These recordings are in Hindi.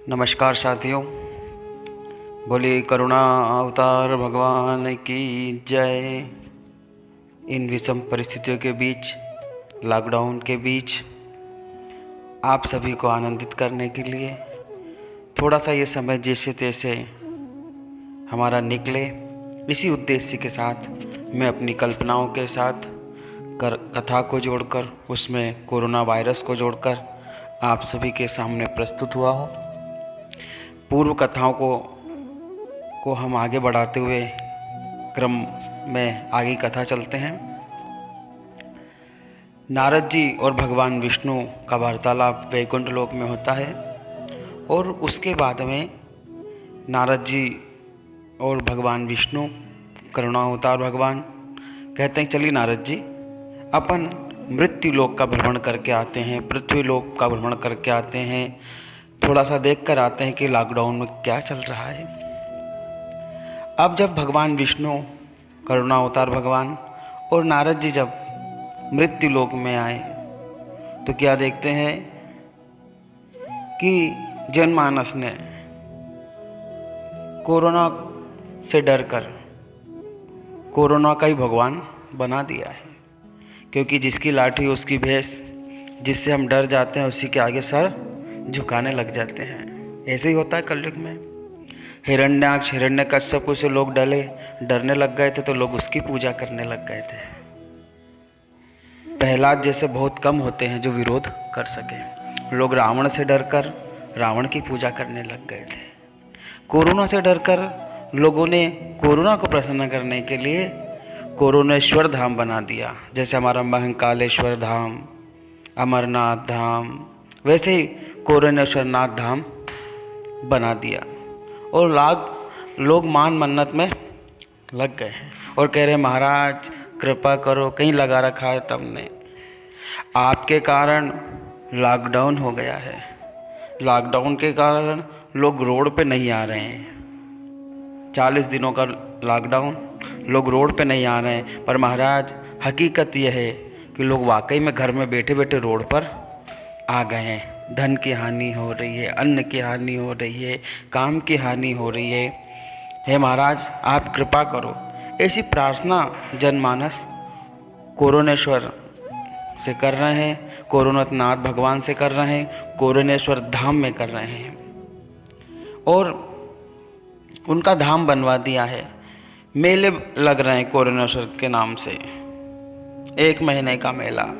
नमस्कार साथियों, बोलिए करुणा अवतार भगवान की जय। इन विषम परिस्थितियों के बीच, लॉकडाउन के बीच आप सभी को आनंदित करने के लिए थोड़ा सा ये समय जैसे तैसे हमारा निकले, इसी उद्देश्य के साथ मैं अपनी कल्पनाओं के साथ कथा को जोड़कर, उसमें कोरोना वायरस को जोड़कर आप सभी के सामने प्रस्तुत हुआ हूँ। पूर्व कथाओं को हम आगे बढ़ाते हुए क्रम में आगे कथा चलते हैं। नारद जी और भगवान विष्णु का वार्तालाप वैकुंठ लोक में होता है और उसके बाद में नारद जी और भगवान विष्णु करुणा अवतार भगवान कहते हैं, चलिए नारद जी अपन मृत्यु लोक का भ्रमण करके आते हैं, पृथ्वी लोक का भ्रमण करके आते हैं, थोड़ा सा देख कर आते हैं कि लॉकडाउन में क्या चल रहा है। अब जब भगवान विष्णु करुणा अवतार भगवान और नारद जी जब मृत्यु लोक में आए तो क्या देखते हैं कि जनमानस ने कोरोना से डरकर कोरोना का ही भगवान बना दिया है, क्योंकि जिसकी लाठी उसकी भैंस, जिससे हम डर जाते हैं उसी के आगे सर झुकाने लग जाते हैं। ऐसे ही होता है कलयुग में। हिरण्याक्ष हिरण्यकश्यप से लोग डरने लग गए थे तो लोग उसकी पूजा करने लग गए थे। प्रहलाद जैसे बहुत कम होते हैं जो विरोध कर सके। लोग रावण से डरकर रावण की पूजा करने लग गए थे। कोरोना से डरकर लोगों ने कोरोना को प्रसन्न करने के लिए कोरोनेश्वर धाम बना दिया। जैसे हमारा महाकालेश्वर धाम, अमरनाथ धाम, वैसे ही कोरोनेश्वर नाथ धाम बना दिया और लोग मान मन्नत में लग गए हैं और कह रहे हैं, महाराज कृपा करो, कहीं लगा रखा है तुमने, आपके कारण लॉकडाउन हो गया है। लॉकडाउन के कारण लोग रोड पे नहीं आ रहे हैं। 40 दिनों का लॉकडाउन, लोग रोड पे नहीं आ रहे हैं। पर महाराज हकीकत यह है कि लोग वाकई में घर में बैठे बैठे रोड पर आ गए हैं। धन की हानि हो रही है, अन्न की हानि हो रही है, काम की हानि हो रही है। हे महाराज आप कृपा करो। ऐसी प्रार्थना जनमानस कोरोनेश्वर से कर रहे हैं, कोरोनाथ भगवान से कर रहे हैं, कोरोनेश्वर धाम में कर रहे हैं और उनका धाम बनवा दिया है। मेले लग रहे हैं कोरोनेश्वर के नाम से, 1 महीने का मेला,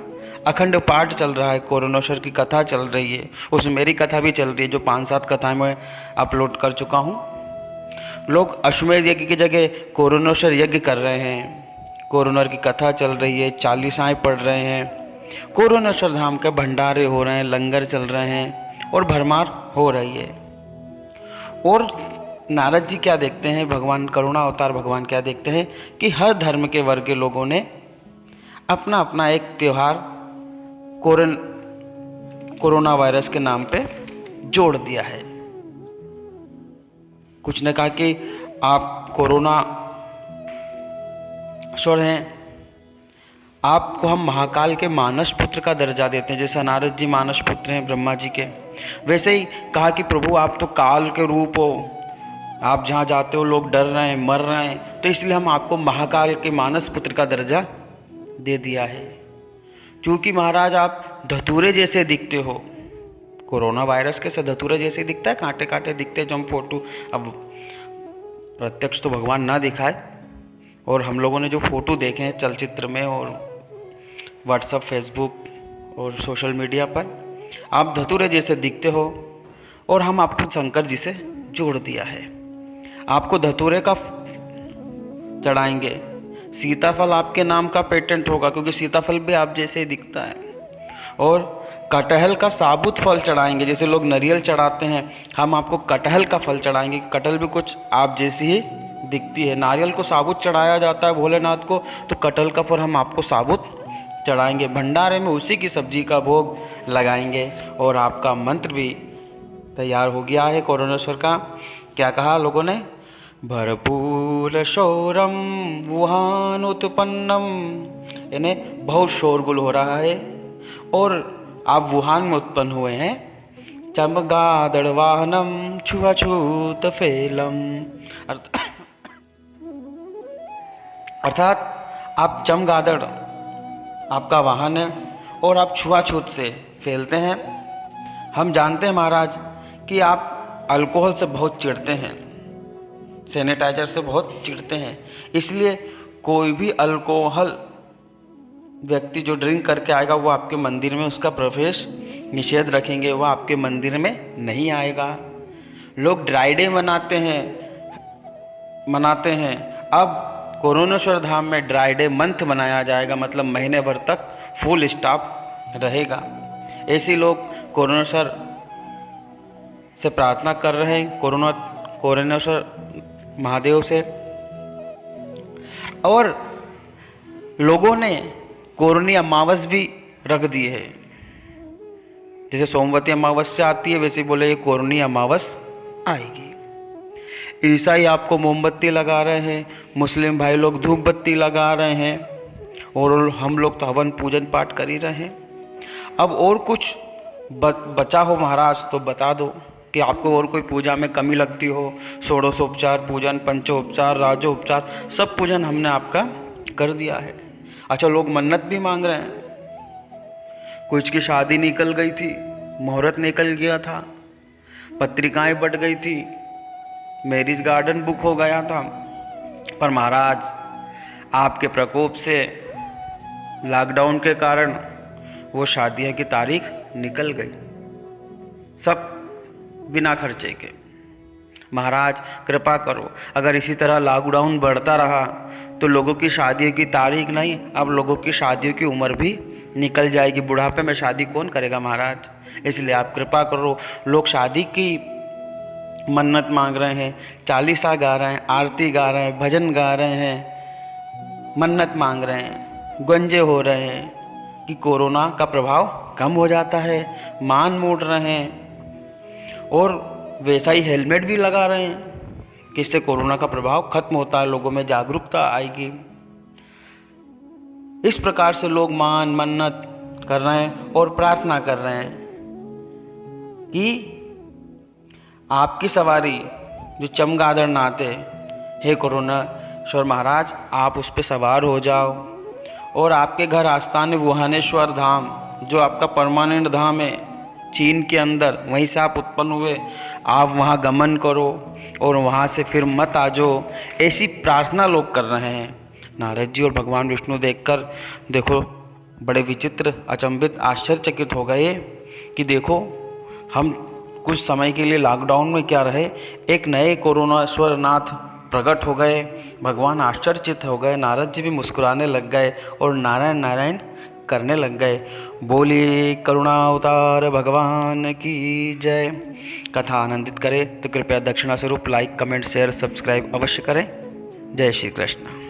अखंड पाठ चल रहा है, कोरोनेश्वर की कथा चल रही है, उसमें मेरी कथा भी चल रही है जो 5-7 कथाएं मैं अपलोड कर चुका हूँ। लोग अश्वमेध यज्ञ की जगह कोरोनेश्वर यज्ञ कर रहे हैं, कोरोना की कथा चल रही है, चालीसाएँ पढ़ रहे हैं, कोरोनेश्वर धाम के भंडारे हो रहे हैं, लंगर चल रहे हैं और भरमार हो रही है। और नारद जी क्या देखते हैं, भगवान करुणा अवतार भगवान क्या देखते हैं कि हर धर्म के वर्ग के लोगों ने अपना अपना एक त्यौहार कोरोना वायरस के नाम पे जोड़ दिया है। कुछ ने कहा कि आप कोरोना श्वर हैं, आपको हम महाकाल के मानस पुत्र का दर्जा देते हैं। जैसा नारद जी मानस पुत्र हैं ब्रह्मा जी के, वैसे ही कहा कि प्रभु आप तो काल के रूप हो, आप जहाँ जाते हो लोग डर रहे हैं, मर रहे हैं, तो इसलिए हम आपको महाकाल के मानस पुत्र का दर्जा दे दिया है। क्योंकि महाराज आप धतूरे जैसे दिखते हो। कोरोना वायरस कैसे धतूरे जैसे दिखता है, कांटे कांटे दिखते हैं जो हम फोटो, अब प्रत्यक्ष तो भगवान ना दिखाए और हम लोगों ने जो फोटो देखे हैं चलचित्र में और व्हाट्सएप, फेसबुक और सोशल मीडिया पर, आप धतूरे जैसे दिखते हो और हम आपको शंकर जी से जोड़ दिया है। आपको धतूरे का चढ़ाएंगे, सीताफल आपके नाम का पेटेंट होगा क्योंकि सीताफल भी आप जैसे ही दिखता है, और कटहल का साबुत फल चढ़ाएंगे। जैसे लोग नारियल चढ़ाते हैं, हम आपको कटहल का फल चढ़ाएंगे। कटहल भी कुछ आप जैसी ही दिखती है। नारियल को साबुत चढ़ाया जाता है भोलेनाथ को, तो कटहल का फल हम आपको साबुत चढ़ाएंगे। भंडारे में उसी की सब्जी का भोग लगाएंगे और आपका मंत्र भी तैयार हो गया है कोरोनेश्वर का। क्या कहा लोगों ने, भरपूर शोरम वुहान उत्पन्नम, यानी बहुत शोरगुल हो रहा है और आप वुहान में उत्पन्न हुए हैं चमगादड़ वाहनम छुआछूत फेलम। अर्थात आप चमगादड़ आपका वाहन है और आप छुआछूत से फैलते हैं। हम जानते हैं महाराज कि आप अल्कोहल से बहुत चिढ़ते हैं, सैनिटाइजर से बहुत चिढ़ते हैं, इसलिए कोई भी अल्कोहल व्यक्ति जो ड्रिंक करके आएगा वो आपके मंदिर में उसका प्रवेश निषेध रखेंगे, वो आपके मंदिर में नहीं आएगा। लोग ड्राई डे मनाते हैं। अब कोरोनेश्वर धाम में ड्राई डे मंथ मनाया जाएगा, मतलब महीने भर तक फुल स्टाफ रहेगा। ऐसे लोग कोरोनेश्वर से प्रार्थना कर रहे हैं, कोरोनेश्वर महादेव से। और लोगों ने कोरोनी अमावस भी रख दी है, जैसे सोमवती अमावस्या आती है वैसे बोले ये कोरोनी अमावस आएगी। ईसाई आपको मोमबत्ती लगा रहे हैं, मुस्लिम भाई लोग धूप बत्ती लगा रहे हैं, और हम लोग तो हवन पूजन पाठ कर ही रहे हैं। अब और कुछ बचा हो महाराज तो बता दो कि आपको और कोई पूजा में कमी लगती हो। षोडशोपचार पूजन, पंचोपचार, राजोपचार, सब पूजन हमने आपका कर दिया है। अच्छा, लोग मन्नत भी मांग रहे हैं। कुछ की शादी निकल गई थी, मुहूर्त निकल गया था, पत्रिकाएं बट गई थी, मैरिज गार्डन बुक हो गया था, पर महाराज आपके प्रकोप से लॉकडाउन के कारण वो शादियों की तारीख निकल गई, सब बिना खर्चे के। महाराज कृपा करो, अगर इसी तरह लॉकडाउन बढ़ता रहा तो लोगों की शादियों की तारीख नहीं, अब लोगों की शादियों की उम्र भी निकल जाएगी। बुढ़ापे में शादी कौन करेगा महाराज? इसलिए आप कृपा करो। लोग शादी की मन्नत मांग रहे हैं, चालीसा गा रहे हैं, आरती गा रहे हैं, भजन गा रहे हैं, मन्नत मांग रहे हैं, गंजे हो रहे हैं कि कोरोना का प्रभाव कम हो जाता है, मान मोड़ रहे हैं, और वैसा ही हेलमेट भी लगा रहे हैं कि इससे कोरोना का प्रभाव खत्म होता है, लोगों में जागरूकता आएगी। इस प्रकार से लोग मन्नत कर रहे हैं और प्रार्थना कर रहे हैं कि आपकी सवारी जो चमगादड़ नाते, हे कोरोनेश्वर महाराज आप उस पर सवार हो जाओ, और आपके घर आस्थान वुहानेश्वर धाम जो आपका परमानेंट धाम है चीन के अंदर, वहीं से आप उत्पन्न हुए, आप वहाँ गमन करो और वहाँ से फिर मत आ जाओ। ऐसी प्रार्थना लोग कर रहे हैं। नारद जी और भगवान विष्णु देखकर देखो बड़े विचित्र, अचंभित, आश्चर्यचकित हो गए कि देखो हम कुछ समय के लिए लॉकडाउन में क्या रहे, एक नए कोरोनेश्वर नाथ प्रकट हो गए। भगवान आश्चर्यचकित हो गए, नारद जी भी मुस्कुराने लग गए और नारायण नारायण करने लग गए। बोलिए करुणा अवतार भगवान की जय। कथा आनंदित करे तो कृपया दक्षिणा स्वरूप लाइक, कमेंट, शेयर, सब्सक्राइब अवश्य करें। जय श्री कृष्ण।